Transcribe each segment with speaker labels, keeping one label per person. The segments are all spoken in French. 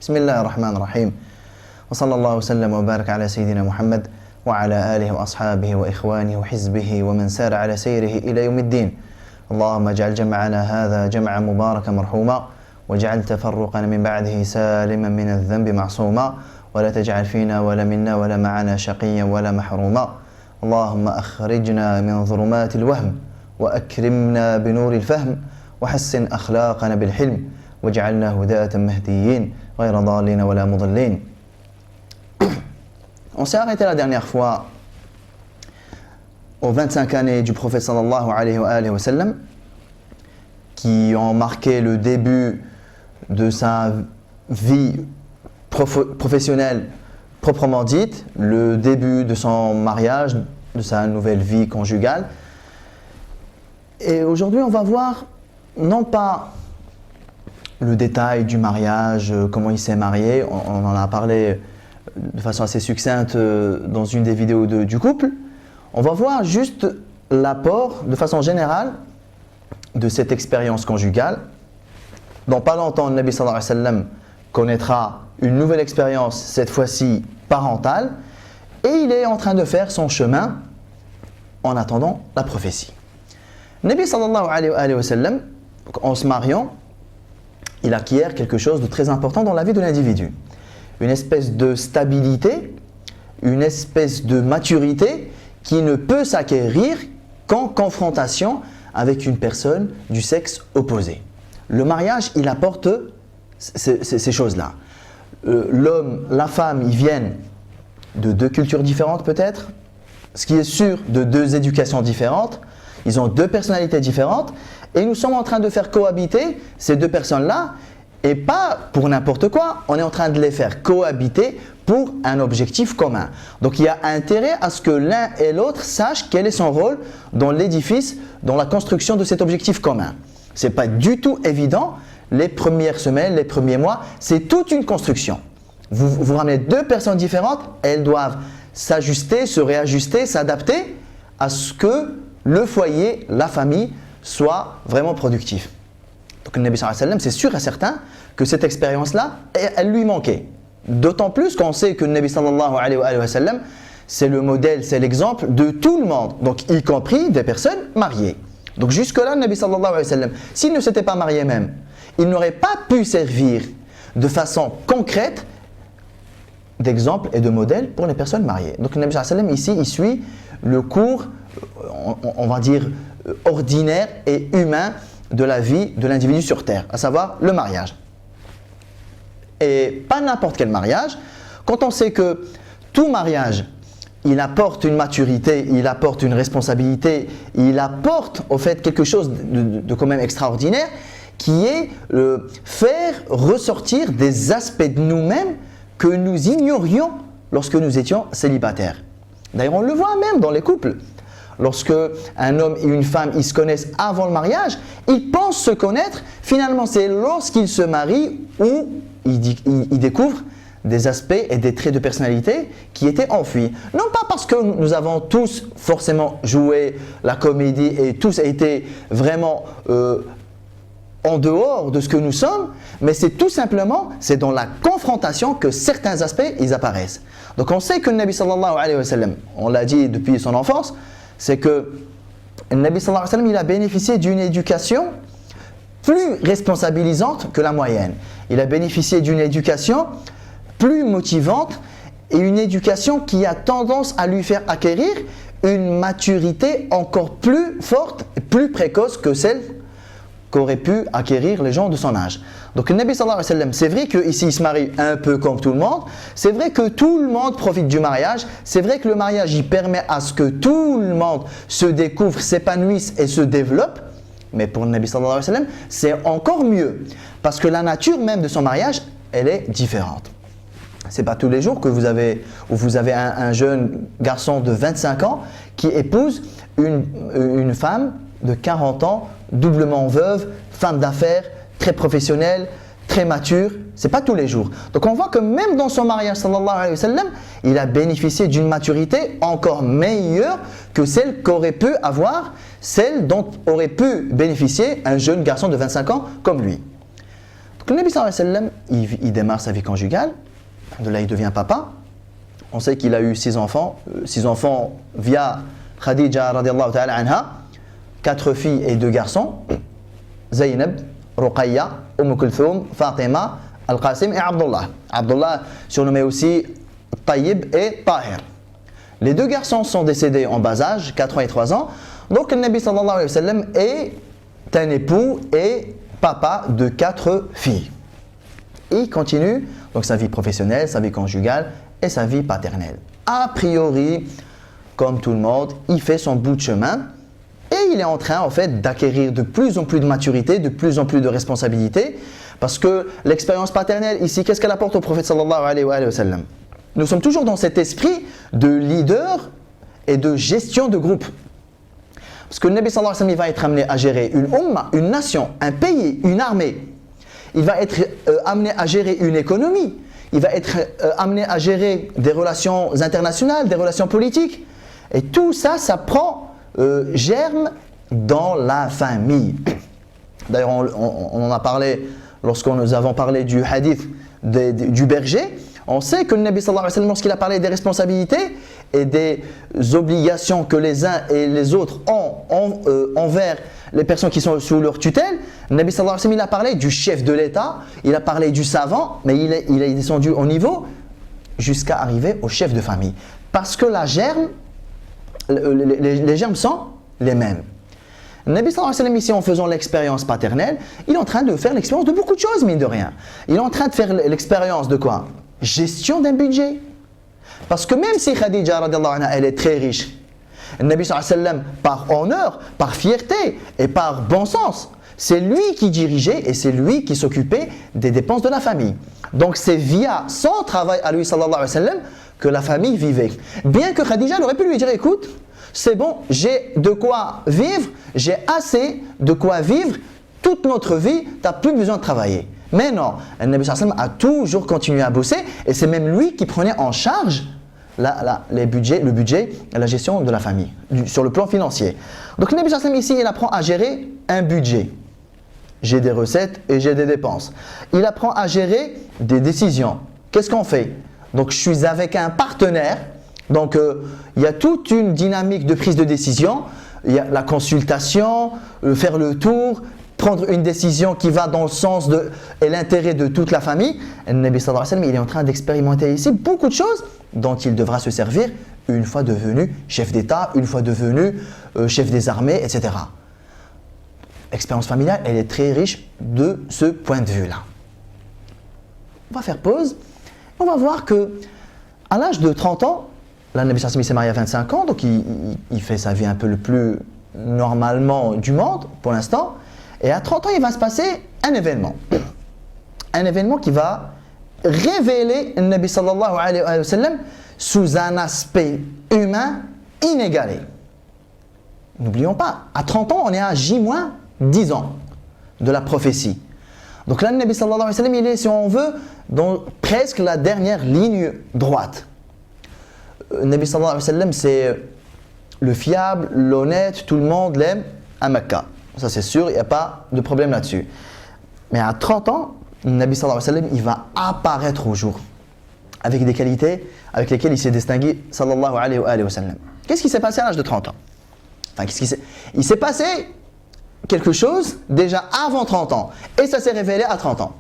Speaker 1: بسم الله الرحمن الرحيم وصلى الله وسلم وبارك على سيدنا محمد وعلى آله وأصحابه وإخوانه وحزبه ومن سار على سيره إلى يوم الدين. اللهم اجعل جمعنا هذا جمعا مباركا مرحوما واجعل تفرقنا من بعده سالما من الذنب معصوما ولا تجعل فينا ولا منا ولا معنا شقيا ولا محروما. اللهم أخرجنا من ظلمات الوهم وأكرمنا بنور الفهم وحسن أخلاقنا بالحلم واجعلنا هداة مهديين غير ضالين ولا مضلين. On s'est arrêté la dernière fois aux 25 années du prophète sallallahu alayhi wa sallam qui ont marqué le début de sa vie professionnelle proprement dite, le début de son mariage, de sa nouvelle vie conjugale. Et aujourd'hui, on va voir non pas le détail du mariage, comment il s'est marié, on en a parlé de façon assez succincte dans une des vidéos du couple. On va voir juste l'apport de façon générale de cette expérience conjugale. Dans pas longtemps, le Nabi sallallahu alayhi wa sallam connaîtra une nouvelle expérience, cette fois-ci parentale, et il est en train de faire son chemin en attendant la prophétie. Le Nabi sallallahu alayhi wa sallam, en se mariant, il acquiert quelque chose de très important dans la vie de l'individu. Une espèce de stabilité, une espèce de maturité qui ne peut s'acquérir qu'en confrontation avec une personne du sexe opposé. Le mariage, il apporte ces choses-là. L'homme, la femme, ils viennent de deux cultures différentes peut-être, ce qui est sûr, de deux éducations différentes, ils ont deux personnalités différentes et nous sommes en train de faire cohabiter ces deux personnes-là et pas pour n'importe quoi, on est en train de les faire cohabiter pour un objectif commun. Donc il y a intérêt à ce que l'un et l'autre sachent quel est son rôle dans l'édifice, dans la construction de cet objectif commun. Ce n'est pas du tout évident, les premières semaines, les premiers mois, c'est toute une construction. Vous ramenez deux personnes différentes, elles doivent s'ajuster, se réajuster, s'adapter à ce que le foyer, la famille soit vraiment productif. Donc le Nabi sallallahu alayhi wa sallam, c'est sûr et certain que cette expérience-là, elle lui manquait. D'autant plus qu'on sait que le Nabi sallallahu alayhi wa sallam, c'est le modèle, c'est l'exemple de tout le monde, donc y compris des personnes mariées. Donc jusque-là, le Nabi sallallahu alayhi wa sallam, s'il ne s'était pas marié même, il n'aurait pas pu servir de façon concrète d'exemple et de modèle pour les personnes mariées. Donc le Nabi sallallahu alayhi wa sallam, ici, il suit le cours, on va dire, ordinaire et humain de la vie de l'individu sur terre, à savoir le mariage. Et pas n'importe quel mariage. Quand on sait que tout mariage, il apporte une maturité, il apporte une responsabilité, il apporte au fait quelque chose de quand même extraordinaire, qui est faire ressortir des aspects de nous-mêmes que nous ignorions lorsque nous étions célibataires. D'ailleurs, on le voit même dans les couples. Lorsque un homme et une femme ils se connaissent avant le mariage, ils pensent se connaître, finalement c'est lorsqu'ils se marient où ils découvrent des aspects et des traits de personnalité qui étaient enfuis. Non pas parce que nous avons tous forcément joué la comédie et tous été vraiment en dehors de ce que nous sommes, mais c'est tout simplement, c'est dans la confrontation que certains aspects ils apparaissent. Donc on sait que le Nabi sallallahu alayhi wa sallam, on l'a dit depuis son enfance, c'est que le Nabi sallallahu alayhi wa sallam, il a bénéficié d'une éducation plus responsabilisante que la moyenne. Il a bénéficié d'une éducation plus motivante et une éducation qui a tendance à lui faire acquérir une maturité encore plus forte et plus précoce que celle qu'auraient pu acquérir les gens de son âge. Donc le Nabi sallallahu alayhi wa sallam, c'est vrai qu'ici il se marie un peu comme tout le monde, c'est vrai que tout le monde profite du mariage, c'est vrai que le mariage il permet à ce que tout le monde se découvre, s'épanouisse et se développe, mais pour le Nabi sallallahu alayhi wa sallam, c'est encore mieux, parce que la nature même de son mariage, elle est différente. C'est pas tous les jours que vous avez un jeune garçon de 25 ans qui épouse une femme de 40 ans, doublement veuve, femme d'affaires, très professionnelle, très mature. C'est pas tous les jours. Donc on voit que même dans son mariage, sallallahu alayhi wa sallam, il a bénéficié d'une maturité encore meilleure que celle qu'aurait pu avoir, celle dont aurait pu bénéficier un jeune garçon de 25 ans comme lui. Donc le Nabi sallallahu alayhi wa sallam, il démarre sa vie conjugale, de là il devient papa. On sait qu'il a eu 6 enfants via Khadija radiallahu ta'ala anha, 4 filles et 2 garçons, Zaynab, Ruqayya, Kulthum, Fatima, Al-Qasim et Abdullah. Abdullah surnommé aussi Tayyib et Tahir. Les 2 garçons sont décédés en bas âge, 4 ans et 3 ans. Donc le Nabi sallallahu alayhi wa sallam est un époux et papa de 4 filles. Il continue donc sa vie professionnelle, sa vie conjugale et sa vie paternelle. A priori, comme tout le monde, il fait son bout de chemin et il est en train en fait d'acquérir de plus en plus de maturité, de plus en plus de responsabilité, parce que l'expérience paternelle ici, qu'est-ce qu'elle apporte au prophète sallallahu alayhi wa sallam? Nous sommes toujours dans cet esprit de leader et de gestion de groupe. Parce que le Nabi sallallahu alayhi wa sallam, il va être amené à gérer une umma, une nation, un pays, une armée. Il va être amené à gérer une économie. Il va être amené à gérer des relations internationales, des relations politiques. Et tout ça, ça prend germe dans la famille. D'ailleurs, on en a parlé lorsqu'on nous avons parlé du hadith du berger. On sait que le Nabi sallallahu alayhi wa sallam, lorsqu'il a parlé des responsabilités et des obligations que les uns et les autres ont envers les personnes qui sont sous leur tutelle, le Nabi sallallahu alayhi wa sallam, il a parlé du chef de l'État, il a parlé du savant, mais il est descendu au niveau jusqu'à arriver au chef de famille. Parce que les germes sont les mêmes. Le Nabi sallallahu alayhi wa sallam, ici, en faisant l'expérience paternelle, il est en train de faire l'expérience de beaucoup de choses, mine de rien. Il est en train de faire l'expérience de quoi? Gestion d'un budget. Parce que même si Khadija radiallahu anha, elle est très riche, le Nabi sallallahu alayhi wa sallam, par honneur, par fierté et par bon sens, c'est lui qui dirigeait et c'est lui qui s'occupait des dépenses de la famille. Donc c'est via son travail à lui sallallahu alayhi wa sallam que la famille vivait. Bien que Khadija aurait pu lui dire, écoute, c'est bon, j'ai de quoi vivre, j'ai assez de quoi vivre toute notre vie, tu n'as plus besoin de travailler. Mais non, le Nabi sallallahu alayhi wa sallam a toujours continué à bosser et c'est même lui qui prenait en charge le budget et la gestion de la famille, sur le plan financier. Donc le Nabi sallallahu alayhi wa sallam ici, il apprend à gérer un budget. J'ai des recettes et j'ai des dépenses. Il apprend à gérer des décisions. Qu'est-ce qu'on fait? Donc je suis avec un partenaire, donc il y a toute une dynamique de prise de décision, il y a la consultation, faire le tour, prendre une décision qui va dans le sens et l'intérêt de toute la famille. Le Nabi sallallahu alayhi wa sallam, il est en train d'expérimenter ici beaucoup de choses dont il devra se servir une fois devenu chef d'État, une fois devenu chef des armées, etc. L'expérience familiale, elle est très riche de ce point de vue-là. On va faire pause. On va voir que à l'âge de 30 ans, là, le Nabi sallallahu alayhi wa sallam s'est marié à 25 ans, donc il fait sa vie un peu le plus normalement du monde pour l'instant. Et à 30 ans, il va se passer un événement. Un événement qui va révéler le Nabi sallallahu alayhi wa sallam sous un aspect humain inégalé. N'oublions pas, à 30 ans, on est à J-10 ans de la prophétie. Donc là, le Nabi sallallahu alayhi wa sallam, il est, si on veut, dans presque la dernière ligne droite. Le Nabi sallallahu alayhi wa sallam, c'est le fiable, l'honnête, tout le monde l'aime à Mecca. Ça c'est sûr, il n'y a pas de problème là-dessus. Mais à 30 ans, le Nabi sallallahu alayhi wa sallam, il va apparaître au jour avec des qualités avec lesquelles il s'est distingué sallallahu alayhi wa sallam. Qu'est-ce qui s'est passé à l'âge de 30 ans? Enfin, il s'est passé quelque chose déjà avant 30 ans et ça s'est révélé à 30 ans.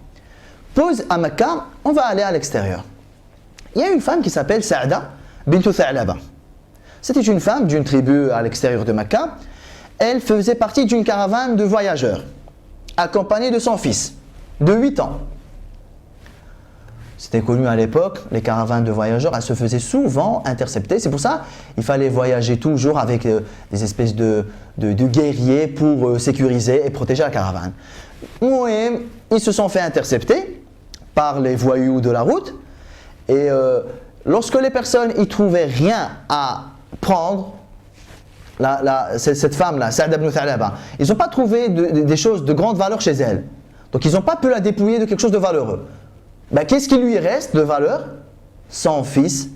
Speaker 1: Pause à Mecca, on va aller à l'extérieur. Il y a une femme qui s'appelle Sa'da bintu Tha'laba. C'était une femme d'une tribu à l'extérieur de Mecca. Elle faisait partie d'une caravane de voyageurs, accompagnée de son fils, de 8 ans. C'était connu à l'époque, les caravanes de voyageurs, elles se faisaient souvent intercepter. C'est pour ça qu'il fallait voyager toujours avec des espèces de guerriers pour sécuriser et protéger la caravane. Et ils se sont fait intercepter par les voyous de la route. Et lorsque les personnes y trouvaient rien à prendre, cette femme-là, Sa'da ibn Tha'laba, ils n'ont pas trouvé des choses de grande valeur chez elle. Donc ils n'ont pas pu la dépouiller de quelque chose de valeureux. Ben, qu'est-ce qui lui reste de valeur? Son fils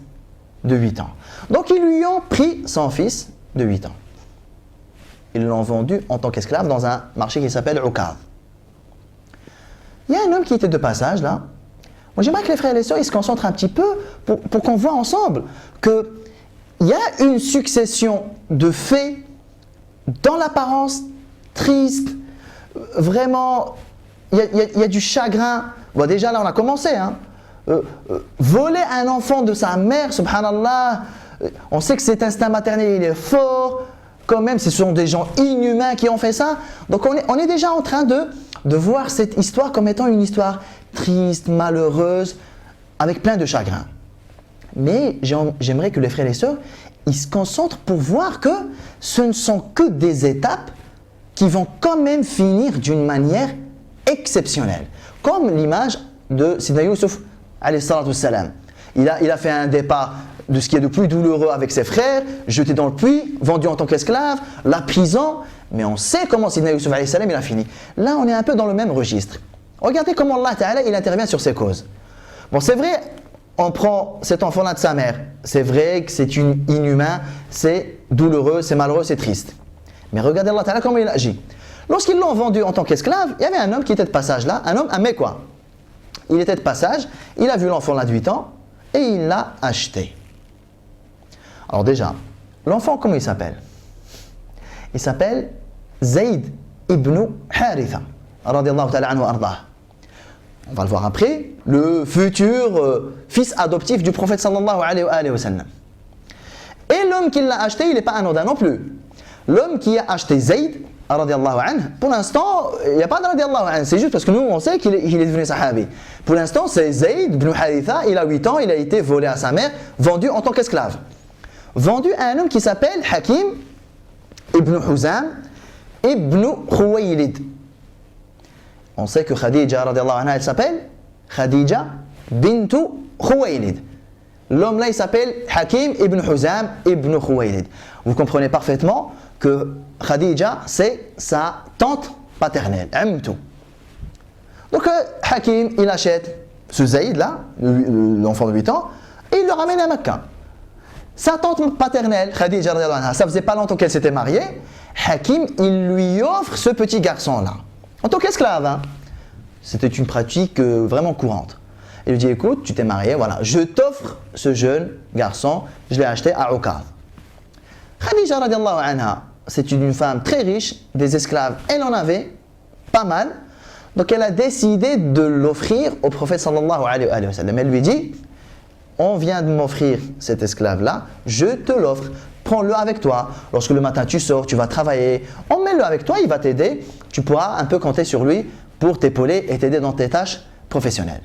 Speaker 1: de 8 ans. Donc ils lui ont pris son fils de 8 ans. Ils l'ont vendu en tant qu'esclave dans un marché qui s'appelle Ukaz. il y a un homme qui était de passage là. Moi j'aimerais que les frères et les sœurs ils se concentrent un petit peu pour qu'on voit ensemble qu'il y a une succession de faits dans l'apparence triste, vraiment, il y a du chagrin. Bon, déjà là on a commencé, hein. Voler un enfant de sa mère, subhanallah, on sait que cet instinct maternel il est fort, quand même ce sont des gens inhumains qui ont fait ça. Donc on est déjà en train de voir cette histoire comme étant une histoire triste, malheureuse, avec plein de chagrin. Mais j'aimerais que les frères et les sœurs ils se concentrent pour voir que ce ne sont que des étapes qui vont quand même finir d'une manière exceptionnelle. Comme l'image de Sidna Youssouf, alayhi salatu wassalam. Il a fait un départ de ce qui est de plus douloureux avec ses frères, jeté dans le puits, vendu en tant qu'esclave, la prison. Mais on sait comment Sidna Youssouf alayhi salam il a fini. Là, on est un peu dans le même registre. Regardez comment Allah Ta'ala il intervient sur ces causes. Bon, c'est vrai, on prend cet enfant-là de sa mère. C'est vrai que c'est inhumain, c'est douloureux, c'est malheureux, c'est triste. Mais regardez Allah Ta'ala comment il agit. Lorsqu'ils l'ont vendu en tant qu'esclave, il y avait un homme qui était de passage là, un mec quoi. Il était de passage, il a vu l'enfant là de 8 ans et il l'a acheté. Alors déjà, l'enfant comment il s'appelle? Il s'appelle Zayd ibn Haritha, radiyallahu ta'ala anhu ardah. On va le voir après, le futur fils adoptif du prophète sallallahu alayhi wa sallam. Et l'homme qui l'a acheté, il n'est pas anodin non plus. L'homme qui a acheté Zayd, radiyallahu anhu, pour l'instant, il n'y a pas de radiyallahu anhu, c'est juste parce que nous, on sait qu'il est devenu sahabi. Pour l'instant, c'est Zayd ibn Haritha, il a 8 ans, il a été volé à sa mère, vendu en tant qu'esclave. Vendu à un homme qui s'appelle Hakim ibn Huzam ibn Khuwaylid. On sait que Khadija, radiyallahu anha, elle s'appelle Khadija bintu Khuwaylid. L'homme là, il s'appelle Hakim ibn Huzam ibn Khuwaylid. Vous comprenez parfaitement que Khadija, c'est sa tante paternelle, Amtu. Donc Hakim, il achète ce Zayd là, l'enfant de 8 ans, et il le ramène à Mecca. Sa tante paternelle, Khadija, radiyallahu anha, ça faisait pas longtemps qu'elle s'était mariée. Hakim, il lui offre ce petit garçon là, en tant qu'esclave. Hein. C'était une pratique vraiment courante. Il lui dit, écoute, tu t'es marié, voilà, je t'offre ce jeune garçon, je l'ai acheté à Ukaz. Khadija, radiyallahu anha, c'est une femme très riche, des esclaves, elle en avait pas mal. Donc elle a décidé de l'offrir au prophète sallallahu alayhi wa sallam. Elle lui dit, on vient de m'offrir cet esclave-là, je te l'offre, prends-le avec toi. Lorsque le matin tu sors, tu vas travailler, emmène-le avec toi, il va t'aider. Tu pourras un peu compter sur lui pour t'épauler et t'aider dans tes tâches professionnelles.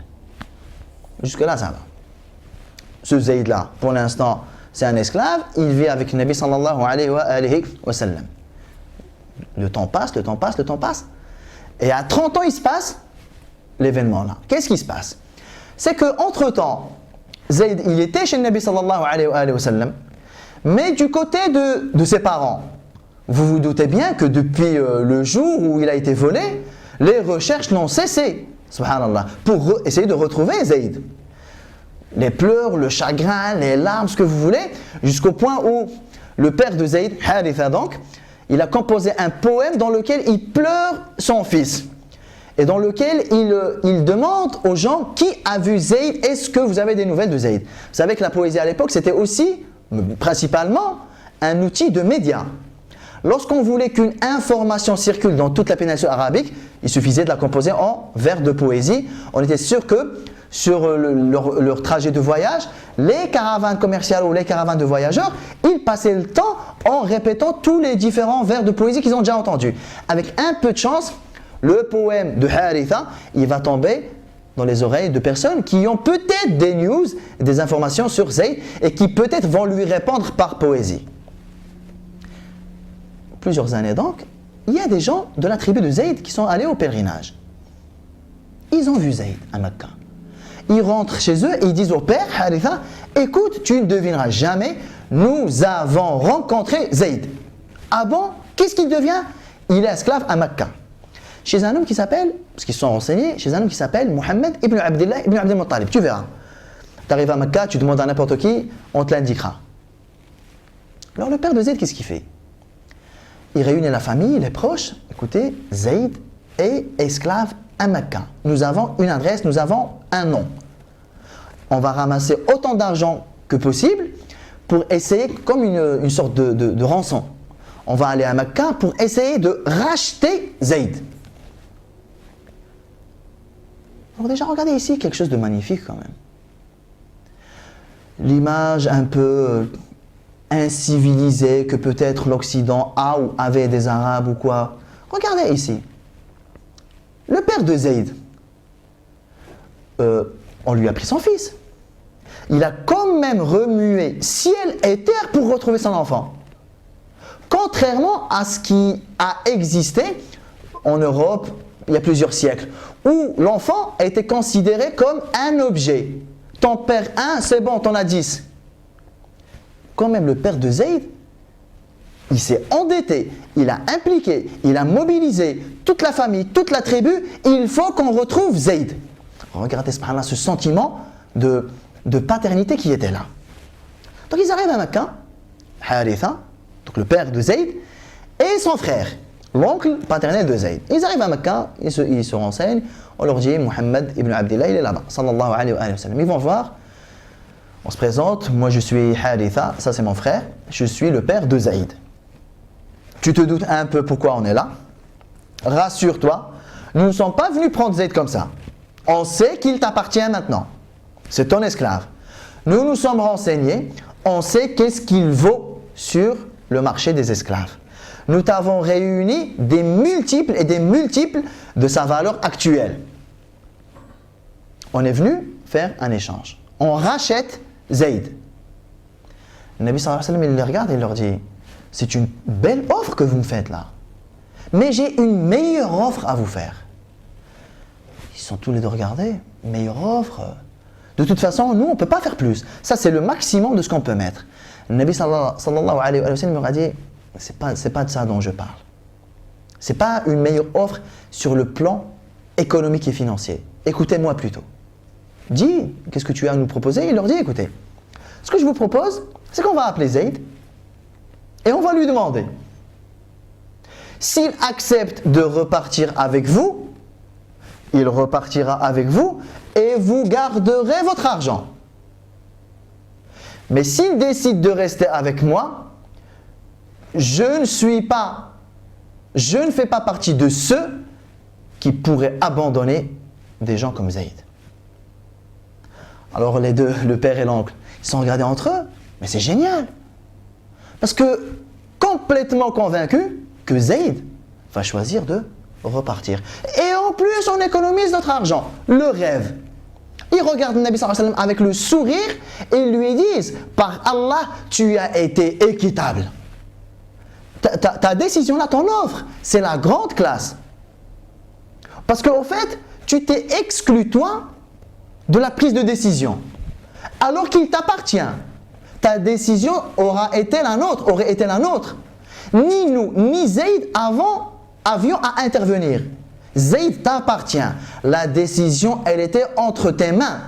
Speaker 1: Jusque-là, ça va. Ce Zayd-là, pour l'instant, c'est un esclave, il vit avec le Nabi sallallahu alayhi wa sallam. Le temps passe, le temps passe, le temps passe. Et à 30 ans, il se passe l'événement là. Qu'est-ce qui se passe? C'est qu'entre-temps, Zayd, il était chez le Nabi sallallahu alayhi wa sallam, mais du côté de ses parents. Vous vous doutez bien que depuis le jour où il a été volé, les recherches n'ont cessé, subhanallah, pour essayer de retrouver Zayd. Les pleurs, le chagrin, les larmes, ce que vous voulez, jusqu'au point où le père de Zayd, Haritha donc, il a composé un poème dans lequel il pleure son fils et dans lequel il demande aux gens qui a vu Zayd, est-ce que vous avez des nouvelles de Zayd? Vous savez que la poésie à l'époque c'était aussi, principalement, un outil de média. Lorsqu'on voulait qu'une information circule dans toute la péninsule arabique, il suffisait de la composer en vers de poésie. On était sûr que sur leur trajet de voyage, les caravanes commerciales ou les caravanes de voyageurs, ils passaient le temps en répétant tous les différents vers de poésie qu'ils ont déjà entendus. Avec un peu de chance, le poème de Haritha, il va tomber dans les oreilles de personnes qui ont peut-être des news, des informations sur Zayd et qui peut-être vont lui répondre par poésie. Plusieurs années donc, il y a des gens de la tribu de Zayd qui sont allés au pèlerinage. Ils ont vu Zayd à Mecca. Ils rentrent chez eux et ils disent au père Haritha, écoute, tu ne devineras jamais, nous avons rencontré Zayd. Ah bon? Qu'est-ce qu'il devient? Il est esclave à Mecca. Chez un homme qui s'appelle, parce qu'ils se sont renseignés, chez un homme qui s'appelle Mohammed ibn Abdullah ibn Abdel Muttalib. Tu verras. Tu arrives à Mecca, tu demandes à n'importe qui, on te l'indiquera. Alors le père de Zayd, qu'est-ce qu'il fait? Il réunit la famille, les proches. Écoutez, Zayd est esclave un Mecca. Nous avons une adresse, nous avons un nom. On va ramasser autant d'argent que possible pour essayer, comme une sorte de rançon. On va aller à Mecca pour essayer de racheter Zayd. Alors déjà, regardez ici quelque chose de magnifique quand même. L'image un peu incivilisée que peut-être l'Occident a ou avait des Arabes ou quoi. Regardez ici. Le père de Zayd, on lui a pris son fils. Il a quand même remué ciel et terre pour retrouver son enfant. Contrairement à ce qui a existé en Europe il y a plusieurs siècles, où l'enfant a été considéré comme un objet. Ton père 1, c'est bon, t'en as 10. Quand même, le père de Zayd, il s'est endetté, il a impliqué, il a mobilisé toute la famille, toute la tribu. Il faut qu'on retrouve Zayd. Regardez ce sentiment de paternité qui était là. Donc ils arrivent à Mecca, Haritha, donc le père de Zayd, et son frère, l'oncle paternel de Zayd. Ils arrivent à Mecca, ils se renseignent, on leur dit Muhammad ibn Abdillah, il est là-bas, sallallahu alayhi wa sallam. Ils vont voir, on se présente, moi je suis Haritha, ça c'est mon frère, je suis le père de Zayd. Tu te doutes un peu pourquoi on est là? Rassure-toi, nous ne sommes pas venus prendre Zayd comme ça. On sait qu'il t'appartient maintenant. C'est ton esclave. Nous nous sommes renseignés, on sait qu'est-ce qu'il vaut sur le marché des esclaves. Nous t'avons réuni des multiples et des multiples de sa valeur actuelle. On est venu faire un échange. On rachète Zayd. Le Nabi sallallahu alayhi wa sallam, il les regarde et il leur dit, c'est une belle offre que vous me faites là. Mais j'ai une meilleure offre à vous faire. Ils sont tous les deux regardés. Meilleure offre. De toute façon, nous, on ne peut pas faire plus. Ça, c'est le maximum de ce qu'on peut mettre. Le Nabi sallallahu alayhi wa sallam leur a dit, c'est pas de ça dont je parle. Ce n'est pas une meilleure offre sur le plan économique et financier. Écoutez-moi plutôt. Dis, qu'est-ce que tu as à nous proposer? Il leur dit, écoutez, ce que je vous propose, c'est qu'on va appeler Zayd et on va lui demander. S'il accepte de repartir avec vous, il repartira avec vous et vous garderez votre argent. Mais s'il décide de rester avec moi, je ne fais pas partie de ceux qui pourraient abandonner des gens comme Zayd. Alors les deux, le père et l'oncle, ils se sont regardés entre eux, mais c'est génial. Parce que complètement convaincus que Zayd va choisir de repartir. Et en plus, on économise notre argent. Le rêve. Ils regardent le Nabi sallallahu alayhi wa sallam avec le sourire et ils lui disent, par Allah, tu as été équitable. Ta décision là, ton offre, c'est la grande classe. Parce qu'au fait, tu t'es exclu toi de la prise de décision. Alors qu'il t'appartient. Ta décision aurait été la nôtre. Ni nous, ni Zayd avions à intervenir. Zayd t'appartient. La décision, elle était entre tes mains.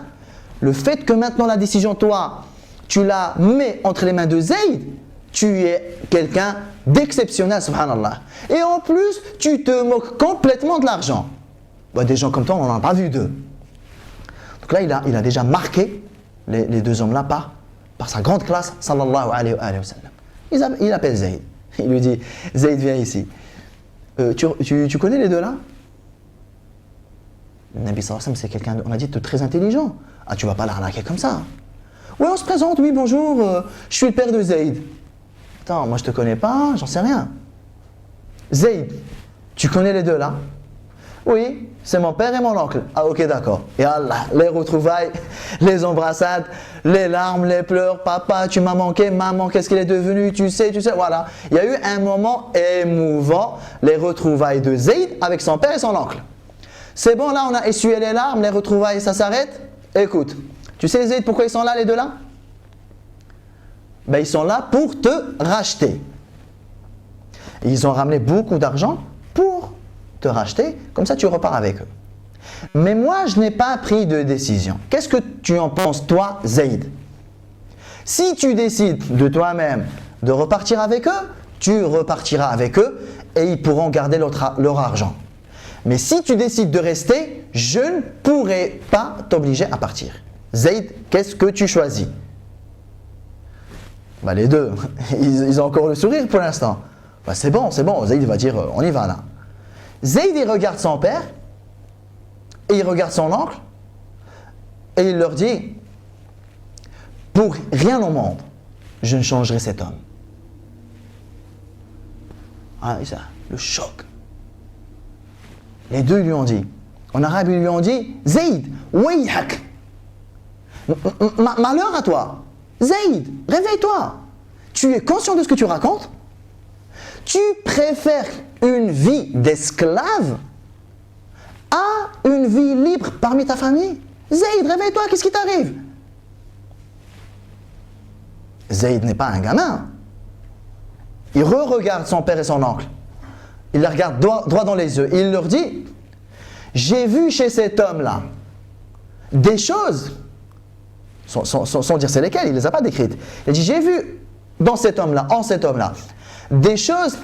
Speaker 1: Le fait que maintenant la décision, toi, tu la mets entre les mains de Zayd, tu es quelqu'un d'exceptionnel, subhanallah. Et en plus, tu te moques complètement de l'argent. Bah, des gens comme toi, on n'en a pas vu deux. Donc là, il a déjà marqué les deux hommes-là par sa grande classe, sallallahu alayhi wa sallam. Il appelle Zayd. Il lui dit, Zayd, viens ici. Tu connais les deux là? Le Nabi sallallahu alayhi wa sallam, c'est quelqu'un, on a dit, de très intelligent. Ah, tu vas pas l'arnaquer comme ça. Oui, on se présente, oui, bonjour, je suis le père de Zayd. Attends, moi je te connais pas, j'en sais rien. Zayd, tu connais les deux là? Oui, c'est mon père et mon oncle. Ah ok, d'accord. Et Allah, les retrouvailles, les embrassades, les larmes, les pleurs. Papa, tu m'as manqué, maman, qu'est-ce qu'il est devenu? Tu sais, voilà. Il y a eu un moment émouvant, les retrouvailles de Zayd avec son père et son oncle. C'est bon, là on a essuyé les larmes, les retrouvailles, ça s'arrête? Écoute, tu sais Zayd, pourquoi ils sont là les deux là? Ben, ils sont là pour te racheter. Ils ont ramené beaucoup d'argent pour te racheter, comme ça tu repars avec eux. Mais moi, je n'ai pas pris de décision. Qu'est-ce que tu en penses, toi, Zayd? Si tu décides de toi-même de repartir avec eux, tu repartiras avec eux et ils pourront garder leur argent. Mais si tu décides de rester, je ne pourrai pas t'obliger à partir. Zayd, qu'est-ce que tu choisis? Bah, les deux, ils ont encore le sourire pour l'instant. Bah, c'est bon, Zayd va dire on y va là. Zayd il regarde son père et il regarde son oncle et il leur dit pour rien au monde, je ne changerai cet homme. Ah, ça, le choc. Les deux lui ont dit, en arabe ils lui ont dit Zayd, wayhak. Malheur à toi. Zayd, réveille-toi. Tu es conscient de ce que tu racontes? Tu préfères une vie d'esclave à une vie libre parmi ta famille? Zayd, réveille-toi, qu'est-ce qui t'arrive? Zayd n'est pas un gamin. Il re-regarde son père et son oncle. Il les regarde droit dans les yeux. Et il leur dit, j'ai vu chez cet homme-là des choses, sans dire c'est lesquelles, il ne les a pas décrites. Il dit, j'ai vu dans cet homme-là, en cet homme-là, des choses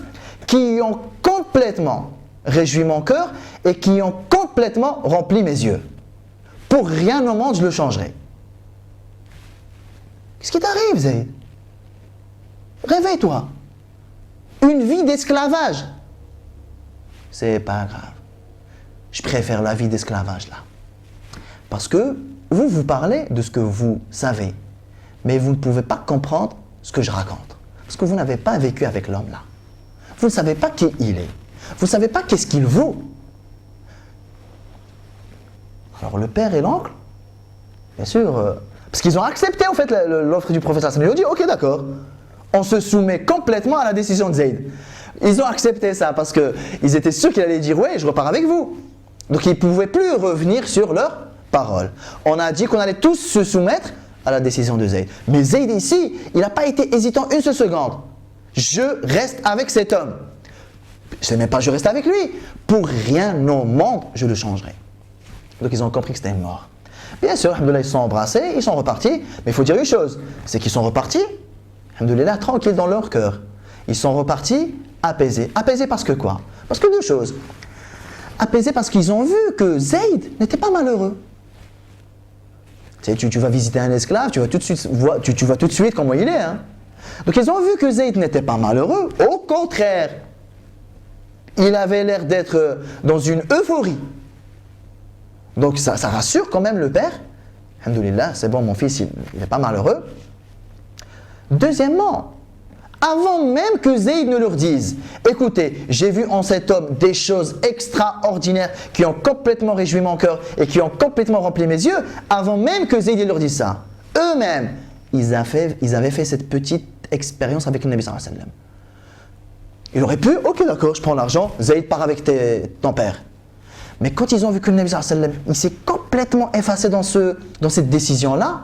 Speaker 1: qui ont complètement réjoui mon cœur et qui ont complètement rempli mes yeux. Pour rien au monde, je le changerai. Qu'est-ce qui t'arrive, Zayd? Réveille-toi. Une vie d'esclavage. C'est pas grave. Je préfère la vie d'esclavage là. Parce que vous parlez de ce que vous savez, mais vous ne pouvez pas comprendre ce que je raconte. Parce que vous n'avez pas vécu avec l'homme là. Vous ne savez pas qui il est. Vous ne savez pas qu'est-ce qu'il vaut. Alors le père et l'oncle, bien sûr, parce qu'ils ont accepté en fait l'offre du professeur. Ils ont dit ok d'accord, on se soumet complètement à la décision de Zayd. Ils ont accepté ça parce qu'ils étaient sûrs qu'il allait dire ouais je repars avec vous. Donc ils ne pouvaient plus revenir sur leur parole. On a dit qu'on allait tous se soumettre à la décision de Zayd. Mais Zayd ici, il n'a pas été hésitant une seule seconde. Je reste avec cet homme. Je ne sais même pas je reste avec lui. Pour rien au monde, je le changerai. Donc ils ont compris que c'était mort. Bien sûr, alhamdoulilah, ils se sont embrassés, ils sont repartis. Mais il faut dire une chose, c'est qu'ils sont repartis, alhamdoulilah, tranquilles dans leur cœur. Ils sont repartis apaisés. Apaisés parce que quoi? Parce que deux choses. Apaisés parce qu'ils ont vu que Zayd n'était pas malheureux. Tu vas visiter un esclave, tu vas tout de suite voir, tu vois tout de suite comment il est. Hein? Donc ils ont vu que Zayd n'était pas malheureux. Au contraire, il avait l'air d'être dans une euphorie. Donc ça rassure quand même le père. Alhamdoulilah, c'est bon, mon fils, il n'est pas malheureux. Deuxièmement, avant même que Zayd ne leur dise « Écoutez, j'ai vu en cet homme des choses extraordinaires qui ont complètement réjoui mon cœur et qui ont complètement rempli mes yeux », avant même que Zayd leur dise ça, eux-mêmes, ils avaient fait cette petite expérience avec le Nabi sallallahu alayhi wa sallam. Il aurait pu « Ok, d'accord, je prends l'argent, Zayd part avec ton père ». Mais quand ils ont vu que le Nabi sallallahu alayhi wa sallam, il s'est complètement effacé dans cette décision-là,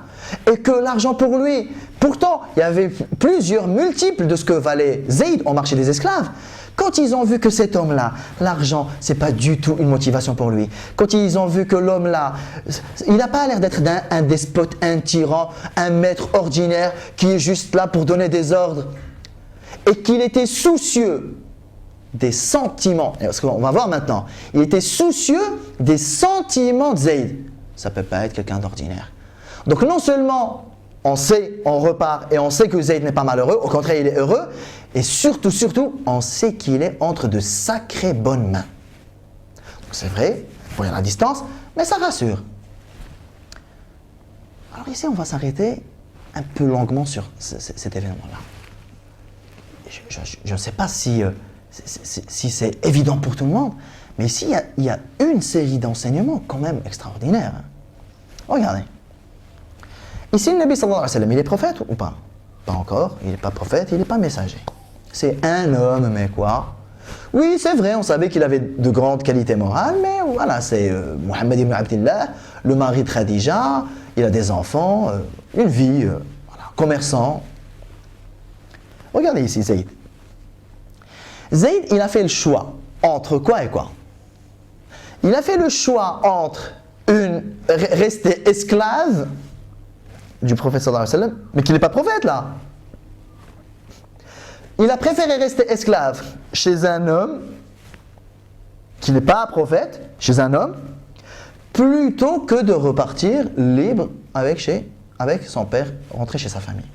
Speaker 1: et que l'argent pour lui, pourtant il y avait plusieurs multiples de ce que valait Zayd au marché des esclaves. Quand ils ont vu que cet homme-là, l'argent, c'est pas du tout une motivation pour lui. Quand ils ont vu que l'homme-là, il n'a pas l'air d'être un despote, un tyran, un maître ordinaire qui est juste là pour donner des ordres, et qu'il était soucieux des sentiments, parce qu'on va voir maintenant, il était soucieux des sentiments de Zayd. Ça ne peut pas être quelqu'un d'ordinaire. Donc non seulement on sait, on repart et on sait que Zayd n'est pas malheureux, au contraire il est heureux, et surtout, on sait qu'il est entre de sacrées bonnes mains. Donc c'est vrai, il y a la distance, mais ça rassure. Alors ici on va s'arrêter un peu longuement sur cet événement-là. Je ne sais pas si c'est évident pour tout le monde, mais ici il y a une série d'enseignements quand même extraordinaires. Regardez. Ici, le Nabi sallallahu alayhi wa sallam, il est prophète ou pas? Pas encore, il n'est pas prophète, il n'est pas messager. C'est un homme, mais quoi? Oui, c'est vrai, on savait qu'il avait de grandes qualités morales, mais voilà, c'est Muhammad ibn Abdillah, le mari de Khadija, il a des enfants, une vie, voilà, commerçant. Regardez ici, Zayd. Zayd, il a fait le choix entre quoi et quoi? Il a fait le choix entre rester esclave du prophète sallallahu alayhi wa sallam, mais qui n'est pas prophète là. Il a préféré rester esclave chez un homme qui n'est pas prophète chez un homme, plutôt que de repartir libre avec son père, rentrer chez sa famille.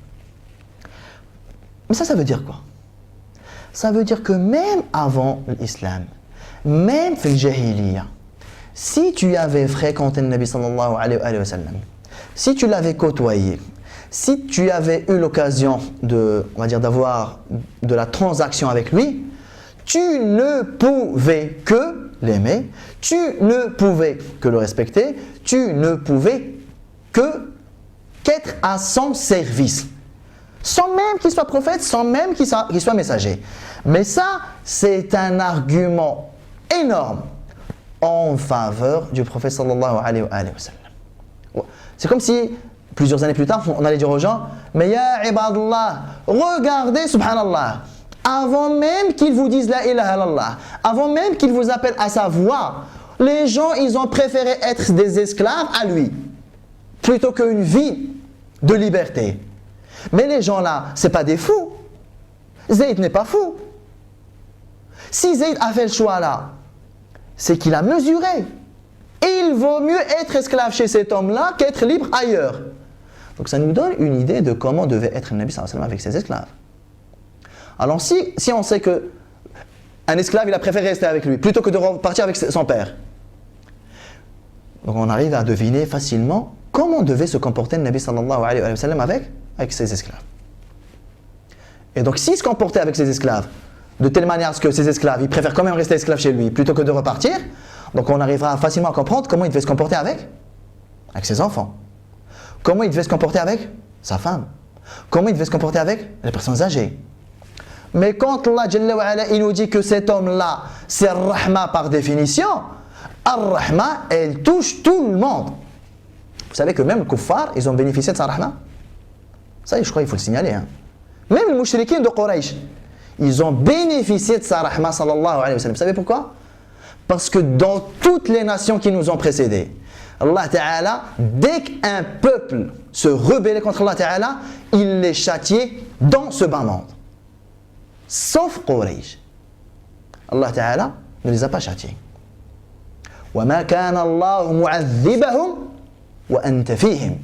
Speaker 1: Mais ça veut dire quoi? Ça veut dire que même avant l'islam, même dans le jahiliya, si tu avais fréquenté le Nabi sallallahu alayhi wa sallam, si tu l'avais côtoyé, si tu avais eu l'occasion on va dire, d'avoir de la transaction avec lui, tu ne pouvais que l'aimer, tu ne pouvais que le respecter, tu ne pouvais qu'être à son service. Sans même qu'il soit prophète, sans même qu'il soit messager. Mais ça, c'est un argument énorme en faveur du prophète sallallahu alayhi wa sallam. C'est comme si, plusieurs années plus tard, on allait dire aux gens, mais ya ibadallah, regardez, subhanallah, avant même qu'ils vous disent la ilaha illallah, avant même qu'ils vous appellent à sa voix, les gens, ils ont préféré être des esclaves à lui, plutôt qu'une vie de liberté. Mais les gens là, ce n'est pas des fous. Zayd n'est pas fou. Si Zayd a fait le choix là, c'est qu'il a mesuré. Il vaut mieux être esclave chez cet homme-là qu'être libre ailleurs. Donc ça nous donne une idée de comment devait être le Nabi sallallahu alayhi wa sallam avec ses esclaves. Alors si on sait que un esclave, il a préféré rester avec lui plutôt que de repartir avec son père. Donc on arrive à deviner facilement comment devait se comporter le Nabi sallallahu alayhi wa sallam avec ses esclaves. Et donc s'il se comportait avec ses esclaves de telle manière que ses esclaves, ils préfèrent quand même rester esclaves chez lui plutôt que de repartir, donc on arrivera facilement à comprendre comment il devait se comporter avec ses enfants. Comment il devait se comporter avec sa femme. Comment il devait se comporter avec les personnes âgées. Mais quand Allah Jalla wa Ala, il nous dit que cet homme-là, c'est Rahma par définition, Ar-Rahma, elle touche tout le monde. Vous savez que même les kuffars, ils ont bénéficié de sa Rahma. Ça, je crois qu'il faut le signaler. Hein. Même les mouchriquins de Quraysh, ils ont bénéficié de sa Rahma sallallahu alayhi wa sallam. Vous savez pourquoi? Parce que dans toutes les nations qui nous ont précédés, Allah Ta'ala, dès qu'un peuple se rebellait contre Allah Ta'ala, il les châtiait dans ce bas monde. Sauf Quraysh. Allah Ta'ala ne les a pas châtiés. وَمَا كَانَ اللَّهُ مُعَذِّبَهُمْ وَأَنْتَ فِيهِمْ.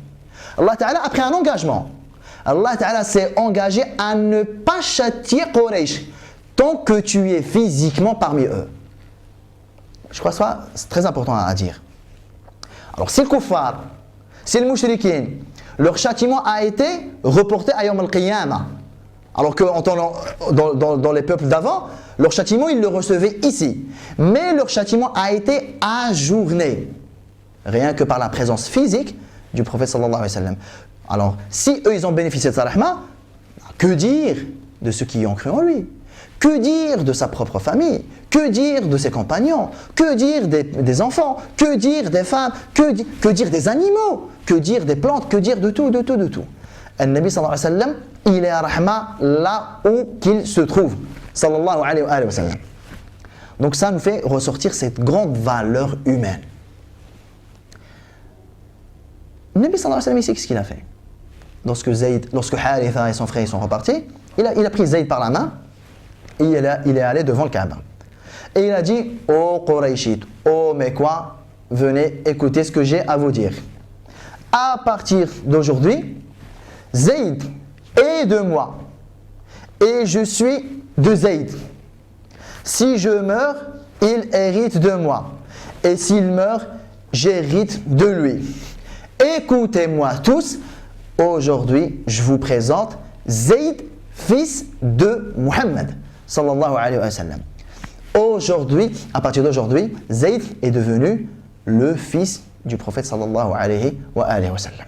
Speaker 1: Allah Ta'ala a pris un engagement. Allah Ta'ala s'est engagé à ne pas châtier Quraysh tant que tu es physiquement parmi eux. Je crois que c'est très important à dire. Alors si le kuffar, si le mushrikin, leur châtiment a été reporté à Yawm al-Qiyamah, alors que dans les peuples d'avant, leur châtiment, ils le recevaient ici. Mais leur châtiment a été ajourné, rien que par la présence physique du prophète sallallahu alayhi wa sallam. Alors, si eux, ils ont bénéficié de sa rahma, que dire de ceux qui ont cru en lui? Que dire de sa propre famille? Que dire de ses compagnons? Que dire des enfants? Que dire des femmes? Que dire des animaux? Que dire des plantes? Que dire de tout? Le Nabi sallallahu alayhi wa sallam, il est à rahma là où qu'il se trouve. Sallallahu alayhi wa sallam. Donc ça nous fait ressortir cette grande valeur humaine. Le Nabi sallallahu alayhi wa sallam, il sait ce qu'il a fait. Lorsque Haritha et son frère sont repartis, il a pris Zayd par la main et il est allé devant le Kaaba. Et il a dit: ô Qurayshites, ô Mekwa, venez écouter ce que j'ai à vous dire. À partir d'aujourd'hui, Zayd est de moi et je suis de Zayd. Si je meurs, il hérite de moi. Et s'il meurt, j'hérite de lui. Écoutez-moi tous. Aujourd'hui, je vous présente Zayd, fils de Muhammad, sallallahu alayhi wa sallam. Aujourd'hui, à partir d'aujourd'hui, Zayd est devenu le fils du prophète, sallallahu alayhi wa sallam.